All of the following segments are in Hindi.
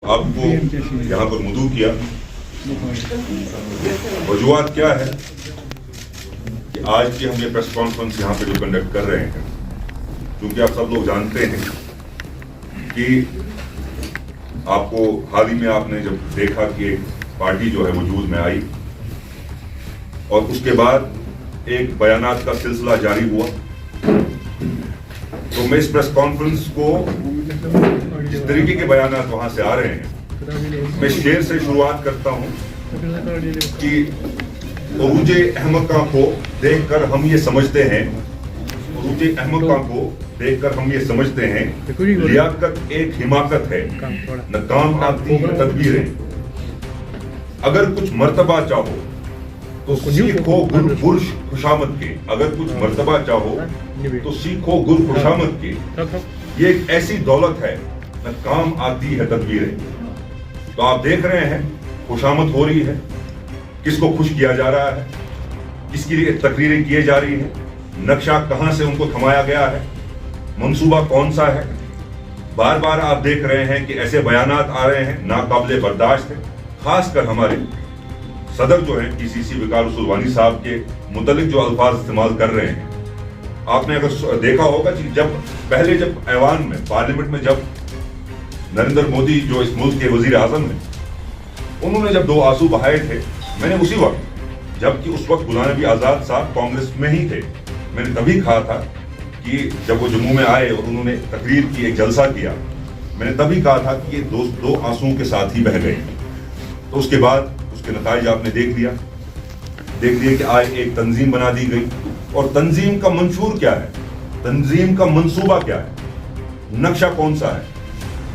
आपको यहाँ पर मदऊ किया। वजूहात क्या है कि आज की हम ये प्रेस कॉन्फ्रेंस यहाँ पे जो कंडक्ट कर रहे हैं, क्योंकि आप सब लोग जानते हैं कि आपको हाल ही में आपने जब देखा कि एक पार्टी जो है वजूद में आई और उसके बाद एक बयानात का सिलसिला जारी हुआ, तो मैं इस प्रेस कॉन्फ्रेंस को जिस तरीके के बयानात वहां से आ रहे हैं, मैं शेर से शुरुआत करता हूं कि उरूजे अहमका को देखकर हम ये समझते हैं, उरूजे अहमका को देखकर हम ये समझते हैं, लियाकत एक हिमाकत है, न काम आती तदबीरें। अगर कुछ मर्तबा चाहो तो सीखो गुर बुर्श खुशामद के, अगर कुछ मर्तबा चाहो तो सीखो गुर खुशामद के। ये एक ऐसी दौलत है न काम आती है तदबीरें। तो आप देख रहे हैं खुशामद हो रही है, किसको खुश किया जा रहा है, किसके लिए तकरीरें किए जा रही हैं, नक्शा कहां से उनको थमाया गया है, मंसूबा कौन सा है। बार बार आप देख रहे हैं कि ऐसे बयानात आ रहे हैं नाकाबिले बर्दाश्त है। खासकर हमारे सदर जो है पीसीसी वकार रसूल वानी साहब के मुतलिक जो अल्फाज इस्तेमाल कर रहे हैं, आपने अगर देखा होगा कि जब ऐवान में पार्लियामेंट में जब नरेंद्र मोदी जो इस मुल्क के वजीर आजम हैं, उन्होंने जब दो आंसू बहाए थे, मैंने उसी वक्त, जबकि उस वक्त गुलाम नबी आजाद साहब कांग्रेस में ही थे, मैंने तभी कहा था कि जब वो जम्मू में आए और उन्होंने तकरीर की, एक जलसा किया, मैंने तभी कहा था कि ये दो आंसुओं के साथ ही बह गए। तो उसके बाद उसके नताइज आपने देख लिया कि आज एक तंजीम बना दी गई, और तंजीम का मंशूर क्या है, तंजीम का मंसूबा क्या है, नक्शा कौन सा है।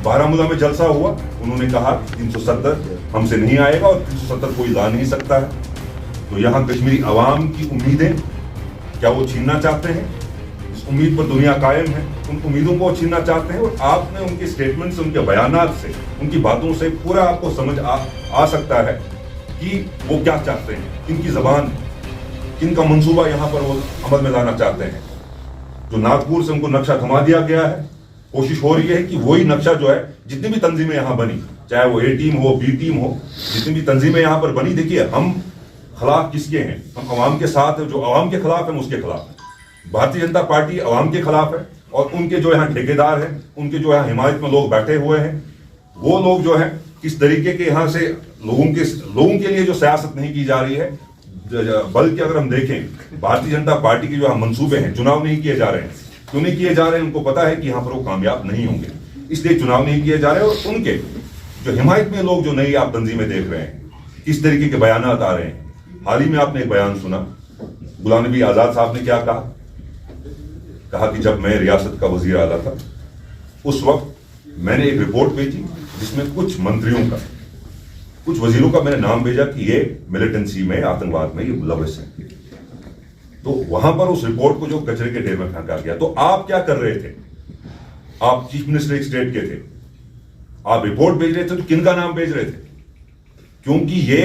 बारामूला में जलसा हुआ, उन्होंने कहा 370 हमसे नहीं आएगा और 370 कोई ला नहीं सकता है। तो यहाँ कश्मीरी अवाम की उम्मीदें क्या वो छीनना चाहते हैं? इस उम्मीद पर दुनिया कायम है, उन उम्मीदों को छीनना चाहते हैं। और आपने उनके स्टेटमेंट से, उनके बयानात से, उनकी बातों से पूरा आपको समझ आ सकता है कि वो क्या चाहते हैं, किनकी जबान, किनका मंसूबा यहाँ पर वो अमल में लाना चाहते हैं। जो नागपुर से उनको नक्शा थमा दिया गया है, कोशिश हो रही है कि वही नक्शा जो है, जितनी भी तंजीमें यहाँ बनी, चाहे वो ए टीम हो, बी टीम हो, जितनी भी तंजीमें यहाँ पर बनी, देखिए हम खिलाफ किसके हैं, हम अवाम के साथ, जो अवाम के खिलाफ है उसके खिलाफ है। भारतीय जनता पार्टी अवाम के खिलाफ है, और उनके जो यहाँ ठेकेदार हैं, उनके जो यहाँ हिमायत में लोग बैठे हुए हैं, वो लोग जो है किस तरीके के यहाँ से लोगों के लिए जो सियासत नहीं की जा रही है, बल्कि अगर हम देखें भारतीय जनता पार्टी के जो यहाँ मंसूबे हैं, चुनाव नहीं किए जा रहे हैं, क्यों नहीं किए जा रहे हैं, उनको पता है कि यहाँ पर वो कामयाब नहीं होंगे, इसलिए चुनाव नहीं किए जा रहे हैं। और उनके जो हिमायत में लोग जो नई आप तंजीमें देख रहे हैं, किस तरीके के बयानात आ रहे हैं। हाल ही में आपने एक बयान सुना, गुलाम नबी आजाद साहब ने क्या कहा कि जब मैं रियासत का वजीर आला था, उस वक्त मैंने एक रिपोर्ट भेजी जिसमें कुछ मंत्रियों का, कुछ वजीरों का मैंने नाम भेजा कि ये मिलिटेंसी में, आतंकवाद में ये मुलविस है। तो वहां पर उस रिपोर्ट को जो कचरे के ढेर में फेंका गया। तो आप क्या कर रहे थे? आप चीफ मिनिस्टर एक स्टेट के थे, आप रिपोर्ट भेज रहे थे, तो किन का नाम भेज रहे थे? क्योंकि ये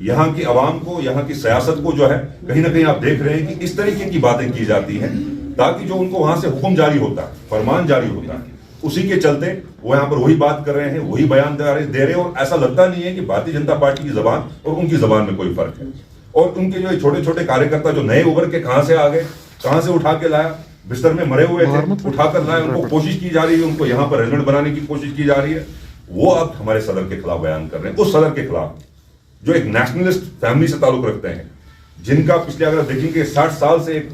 यहाँ की आवाम को, यहाँ की सियासत को जो है, कहीं ना कहीं आप देख रहे हैं कि इस तरीके की बातें की जाती हैं, ताकि जो उनको वहां से हुक्म जारी होता है, फरमान जारी होता है, उसी के चलते वो यहाँ पर वही बात कर रहे हैं, वही बयान दे रहे हैं। और ऐसा लगता नहीं है कि भारतीय जनता पार्टी की जबान और उनकी जबान में कोई फर्क है। और उनके जो छोटे छोटे कार्यकर्ता जो नए उभर के कहां से आ गए, कहां से उठा के लाया, बिस्तर में मरे हुए थे, उठाकर लाए, उनको कोशिश की जा रही है, उनको यहाँ पर रेजिडेंट बनाने की कोशिश की जा रही है। वो अब हमारे सदर के खिलाफ बयान कर रहे हैं, उस सदर के खिलाफ जो एक नेशनलिस्ट फैमिली से ताल्लुक रखते हैं, जिनका पिछले अगर देखेंगे 60 साल से एक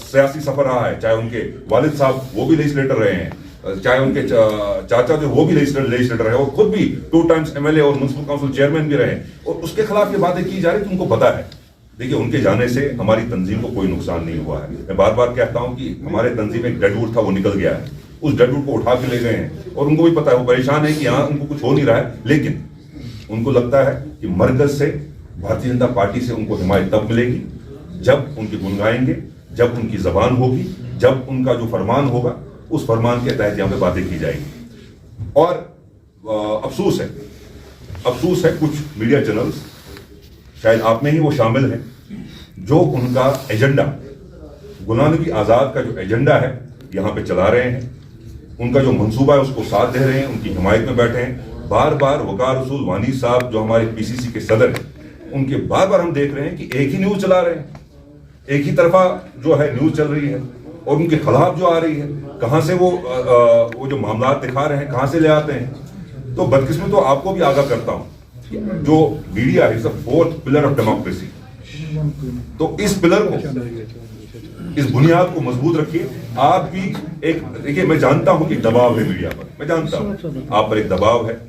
सियासी सफर रहा है। चाहे उनके वालिद साहब वो भी लेजिस्लेटर रहे हैं, चाहे उनके चाचा जो वो भी लेजिस्लेटर है, वो खुद भी 2 टाइम्स एमएलए और म्युनिसिपल काउंसिल चेयरमैन भी रहे, और उसके खिलाफ ये बातें की जा रही, तो उनको पता है। देखिए, उनके जाने से हमारी तंजीम को कोई नुकसान नहीं हुआ है। मैं बार बार कहता हूं कि हमारे तंजीम एक डेडवुड था, वो निकल गया है, उस डेडवुड को उठा के ले गए हैं, और उनको भी पता है, वो परेशान है कि यहाँ उनको कुछ हो नहीं रहा है, लेकिन उनको लगता है कि मरकज से, भारतीय जनता पार्टी से उनको हिमायत तब मिलेगी जब उनके गुण गाएंगे, जब उनकी जबान होगी, जब उनका जो फरमान होगा, उस फरमान के तहत यहाँ पे बातें की जाएंगी। और अफसोस है कुछ मीडिया चैनल्स, शायद आप में ही वो शामिल हैं, जो उनका एजेंडा, गुलाम नबी आजाद का जो एजेंडा है यहाँ पे चला रहे हैं, उनका जो मंसूबा है उसको साथ दे रहे हैं, उनकी हिमायत में बैठे हैं। बार बार वकार रसूल वानी साहब जो हमारे पीसीसी के सदर हैं, उनके बार बार हम देख रहे हैं कि एक ही न्यूज चला रहे हैं, एक ही तरफा जो है न्यूज चल रही है, और उनके खिलाफ जो आ रही है, कहां से वो जो मामला दिखा रहे हैं कहां से ले आते हैं। तो बदकिस्मत तो आपको भी आगाह करता हूं, जो मीडिया है, फोर्थ पिलर ऑफ डेमोक्रेसी, तो इस पिलर को, इस बुनियाद को मजबूत रखिए। आप भी एक, देखिए मैं जानता हूं कि दबाव है मीडिया पर, मैं जानता हूं आप पर एक दबाव है,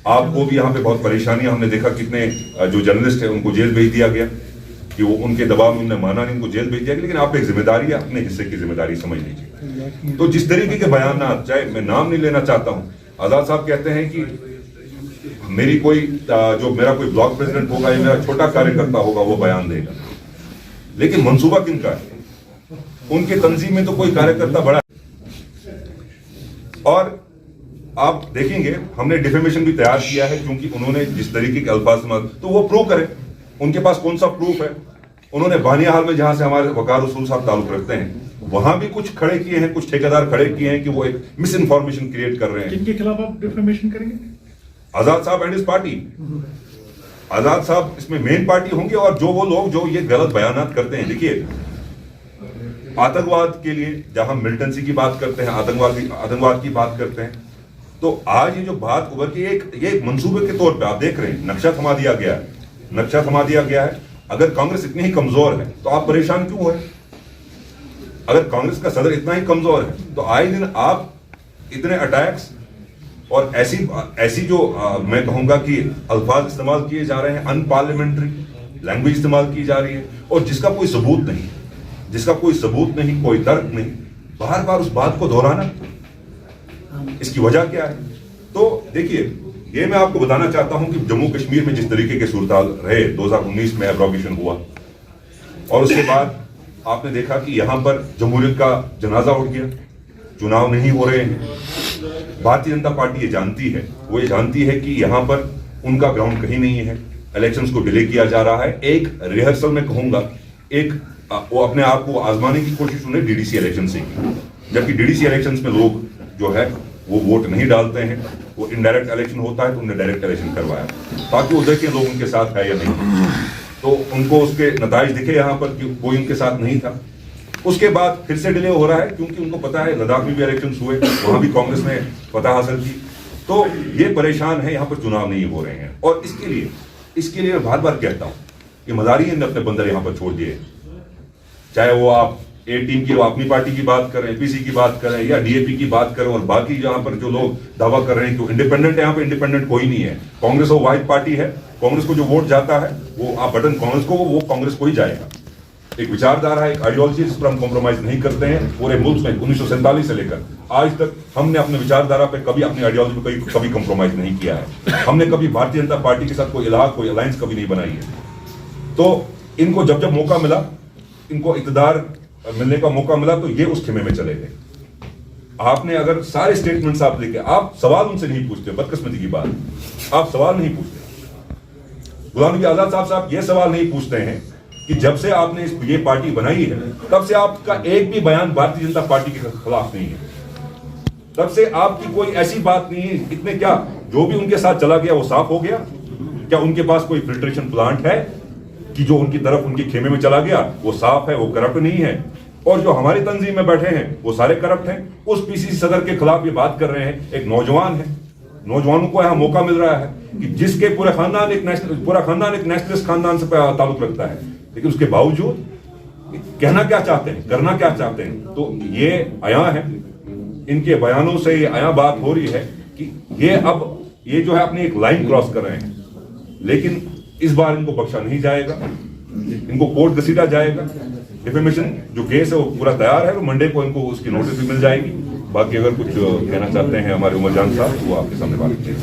आपको भी यहाँ पे बहुत परेशानियां, हमने देखा कितने जो जर्नलिस्ट है उनको जेल भेज दिया गया कि वो उनके दबाव में उन्होंने माना नहीं, उनको जेल भेज दिया गया, लेकिन आप एक जिम्मेदारी है, अपने हिस्से की जिम्मेदारी समझ लीजिए। तो जिस तरीके के बयान, चाहे मैं नाम नहीं लेना चाहता हूं, आजाद साहब कहते हैं कि मेरी कोई जो मेरा कोई ब्लॉक प्रेसिडेंट होगा या मेरा छोटा कार्यकर्ता होगा वो बयान देगा, लेकिन मंसूबा किनका है? उनके तंजीम में तो कोई कार्यकर्ता बड़ा है। और आप देखेंगे हमने डिफेमेशन भी तैयार किया है, क्योंकि उन्होंने जिस तरीके के अल्फाज में, तो वो प्रूव करें, उनके पास कौन सा प्रूफ है। उन्होंने बानियाहाल में जहां से हमारे वकार रसूल साहब ताल्लुक रखते हैं, वहां भी कुछ खड़े किए हैं, कुछ ठेकेदार खड़े किए हैं कि वो एक मिस इन्फॉर्मेशन क्रिएट कर रहे हैं। किनके खिलाफ आप डिफेमेशन करेंगे? आजाद साहब एंड हिज पार्टी। आजाद साहब इसमें मेन पार्टी होंगे, और जो वो लोग जो ये गलत बयानात करते हैं। देखिए, आतंकवाद के लिए जहां मिलिटेंसी की बात करते हैं, आतंकवाद की बात करते हैं, तो आज ये जो बात उभर के ये मंसूबे के तौर पे आप देख रहे हैं, नक्शा थमा दिया गया है, नक्शा थमा दिया गया है। अगर कांग्रेस इतनी ही कमजोर है तो आप परेशान क्यों है? अगर कांग्रेस का सदर इतना ही कमजोर है तो आए दिन आप इतने अटैक्स और ऐसी जो मैं कहूंगा कि अल्फाज इस्तेमाल किए जा रहे हैं, अनपार्लियामेंट्री लैंग्वेज इस्तेमाल की जा रही है, और जिसका कोई सबूत नहीं, कोई तर्क नहीं, बार बार उस बात को दोहराना, इसकी वजह क्या है? तो देखिए, ये मैं आपको बताना चाहता हूं कि जम्मू कश्मीर में जिस तरीके के सूरताल रहे, 2019 में एब्रोगेशन हुआ, और उसके बाद आपने देखा कि यहां पर जमहूरियत का जनाजा उठ गया, चुनाव नहीं हो रहे हैं। भारतीय जनता पार्टी ये जानती है कि यहां पर उनका ग्राउंड कहीं नहीं है, इलेक्शंस को डिले किया जा रहा है। एक रिहर्सल में कहूंगा, वो अपने आप को आजमाने की कोशिश उन्हें डीडीसी इलेक्शन से की, जबकि डीडीसी इलेक्शंस में लोग जो है वो वोट नहीं डालते हैं, वो इनडायरेक्ट इलेक्शन होता है, तो उन्हें डायरेक्ट इलेक्शन करवाया ताकि वो देखें लोग उनके साथ है या नहीं। तो उनको उसके नताइज दिखे यहाँ पर कि कोई उनके साथ नहीं था। उसके बाद फिर से डिले हो रहा है, क्योंकि उनको पता है लद्दाख में भी इलेक्शन हुए, वहां भी कांग्रेस ने फतह हासिल की, तो ये परेशान है, यहाँ पर चुनाव नहीं हो रहे हैं। और इसके लिए मैं बार बार कहता हूँ कि मजारी ने अपने बंदर यहाँ पर छोड़ दिए, चाहे वो आप ए टीम की, वो अपनी पार्टी की बात करें, पीसी की बात करें या डीएपी की बात करें, और बाकी जहां पर जो लोग दावा कर रहे हैं कि इंडिपेंडेंट है, यहाँ पे इंडिपेंडेंट कोई नहीं है। कांग्रेस वो वाहिद पार्टी है, कांग्रेस को जो वोट जाता है वो आप बटन कांग्रेस को, वो कांग्रेस को ही जाएगा। एक विचारधारा है, एक आइडियोलॉजी, जिस पर हम कॉम्प्रोमाइज नहीं करते हैं। पूरे मुल्क में 1947 से लेकर आज तक हमने अपने विचारधारा पे कभी, अपनी आइडियोलॉजी पे कभी कॉम्प्रोमाइज नहीं किया है। हमने कभी भारतीय जनता पार्टी के साथ कोई इलाहा, कोई अलायंस कभी नहीं बनाई है। तो इनको जब जब मौका मिला, इनको इक़्तिदार मिलने का मौका मिला, तो ये उस खेमे में चले गए। आपने अगर सारे स्टेटमेंट्स आप लेके, आप सवाल उनसे नहीं पूछते, बदकिस्मती की बात, आप सवाल नहीं पूछते। गुलाम नबी आजाद साहब ये सवाल नहीं पूछते हैं कि जब से आपने ये पार्टी बनाई है, तब से आपका एक भी बयान भारतीय जनता पार्टी के खिलाफ नहीं है, तब से आपकी कोई ऐसी बात नहीं है। इतने क्या, जो भी उनके साथ चला गया वो साफ हो गया? क्या उनके पास कोई फिल्ट्रेशन प्लांट है कि जो उनकी तरफ, उनके खेमे में चला गया वो साफ है, वो करप्ट नहीं है? और जो हमारी तंजीम में बैठे हैं वो सारे करप्ट हैं। उस पीसीसी सदर के खिलाफ ये बात कर रहे हैं, एक नौजवान है, नौजवानों को यहाँ मौका मिल रहा है कि जिसके पूरा खानदान एक नेशनलिस्ट खानदान से ताल्लुक रखता है, लेकिन उसके बावजूद कहना क्या चाहते हैं, करना क्या चाहते हैं। तो ये आया है, इनके बयानों से ये आया बात हो रही है कि ये जो है अपनी एक लाइन क्रॉस कर रहे हैं। लेकिन इस बार इनको बख्शा नहीं जाएगा, इनको कोर्ट घसीटा जाएगा। डिफेमेशन जो केस है वो पूरा तैयार है, मंडे को इनको उसकी नोटिस भी मिल जाएगी। बाकी अगर कुछ कहना चाहते हैं हमारे उमर जान साहब, वो आपके सामने बात करेंगे।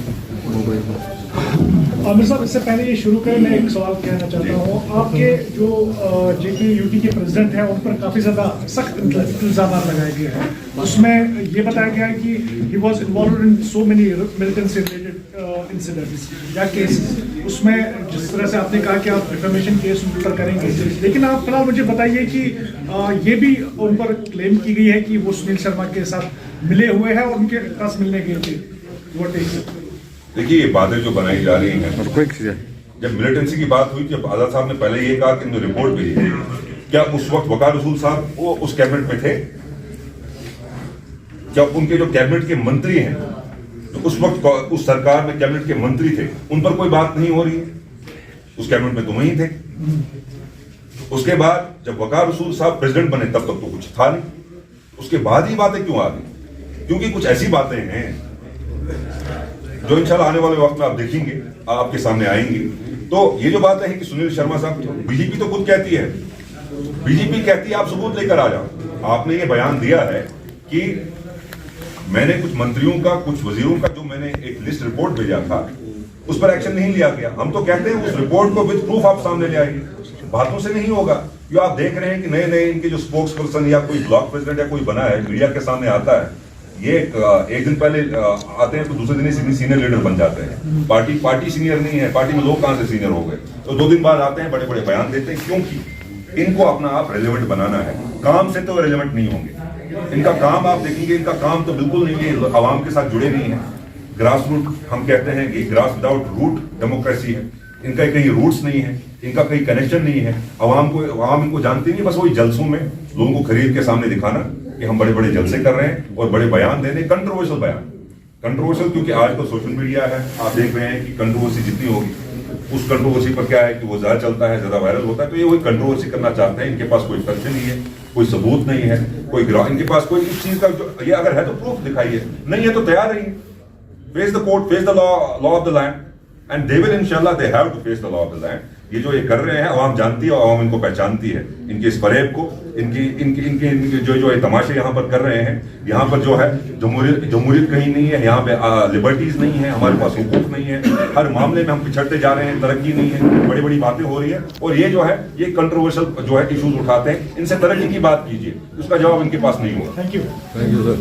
आमिर साहब, इससे पहले ये शुरू करें, मैं एक सवाल कहना चाहता हूँ। आपके जो JKUT के प्रेसिडेंट हैं, उन पर काफ़ी ज़्यादा सख्त इल्ज़ाम लगाए गए हैं। उसमें ये बताया गया है कि he was involve in so many militancy related incidents या केसेस। उसमें जिस तरह से आपने कहा कि आप डिफेमेशन केस उन पर करेंगे, लेकिन आप फिलहाल मुझे बताइए कि ये भी उन पर क्लेम की गई है कि वो सुनील शर्मा के साथ मिले हुए हैं और उनके पास मिलने गए थे। देखिए ये बातें जो बनाई जा रही हैं, जब मिलिटेंसी की बात हुई, जब आजाद साहब ने पहले ये कहा कि इन्होंने रिपोर्ट भेजी है, क्या उस वक्त वकार रसूल साहब वो उस कैबिनेट में थे? क्या उनके जो कैबिनेट के मंत्री हैं, तो उस वक्त उस सरकार में कैबिनेट के मंत्री थे, उन पर कोई बात नहीं हो रही है? उस कैबिनेट में तो वही थे। उसके बाद जब वकार रसूल साहब प्रेसिडेंट बने तब तक तो कुछ था नहीं, उसके बाद ही बातें क्यों आ गई? क्योंकि कुछ ऐसी बातें हैं जो इंशाल्लाह आने वाले वक्त में आप देखेंगे, आपके सामने आएंगी। तो ये जो बातें हैं कि सुनील शर्मा साहब, बीजेपी तो खुद कहती है, बीजेपी कहती है आप सबूत लेकर आ जाओ। आपने ये बयान दिया है कि मैंने कुछ मंत्रियों का, कुछ वजीरों का जो मैंने एक लिस्ट रिपोर्ट भेजा था उस पर एक्शन नहीं लिया गया। हम तो कहते हैं उस रिपोर्ट को विद प्रूफ आप सामने ले आइए, बातों से नहीं होगा। जो आप देख रहे हैं कि नए नए इनके जो स्पोक्स पर्सन या कोई ब्लॉक प्रेसिडेंट या कोई बना है, मीडिया के सामने आता है, ये एक दिन पहले आते हैं तो दूसरे दिन ही सीनियर लीडर बन जाते हैं। पार्टी सीनियर नहीं है, पार्टी में लोग कहां से सीनियर हो गए? तो 2 दिन बाद आते हैं, बड़े बड़े बयान देते हैं, क्योंकि इनको अपना आप रेलेवेंट बनाना है। काम से तो रेलेवेंट नहीं होंगे। इनका काम आप देखेंगे, इनका काम तो बिल्कुल नहीं है, आवाम के साथ जुड़े नहीं है। ग्रास रूट हम कहते हैं कि ग्रास विदाउट रूट डेमोक्रेसी है। इनका कहीं रूट्स नहीं है, इनका कहीं कनेक्शन नहीं है। आवाम इनको जानती नहीं, बस वही जलसों में लोगों को खरीद के सामने दिखाना कि हम बड़े बड़े जलसे कर रहे हैं और बड़े बयान दे रहे हैं, कंट्रोवर्शियल बयान। कंट्रोवर्शियल क्योंकि आज तो सोशल मीडिया है, आप देख रहे हैं कि कंट्रोवर्सी जितनी होगी उस कंट्रोवर्सी पर क्या है कि वो ज्यादा चलता है, ज्यादा वायरल होता है। तो ये वही कंट्रोवर्सी करना चाहते हैं। इनके पास कोई तथ्य नहीं है, कोई सबूत नहीं है, इनके पास कोई इस चीज का जो ये अगर है तो प्रूफ दिखाइए, नहीं है तो तैयार रहिए। Face the court, face the law of the land, and they will इंशाल्लाह they have to face the law of the land. ये जो ये कर रहे हैं आवाम जानती है, आवाम इनको पहचानती है, इनके इस फरेब को, इनके जो ये तमाशे यहाँ पर कर रहे हैं। यहाँ पर जो है जमहूरियत कहीं नहीं है, यहाँ पे लिबर्टीज नहीं है, हमारे पास हुकूक नहीं है, हर मामले में हम पिछड़ते जा रहे हैं, तरक्की नहीं है, बड़ी बड़ी बातें हो रही है। और ये जो है ये कंट्रोवर्शियल जो है इशूज उठाते हैं, इनसे तरक्की की बात कीजिए, उसका जवाब इनके पास नहीं हुआ। Thank you sir.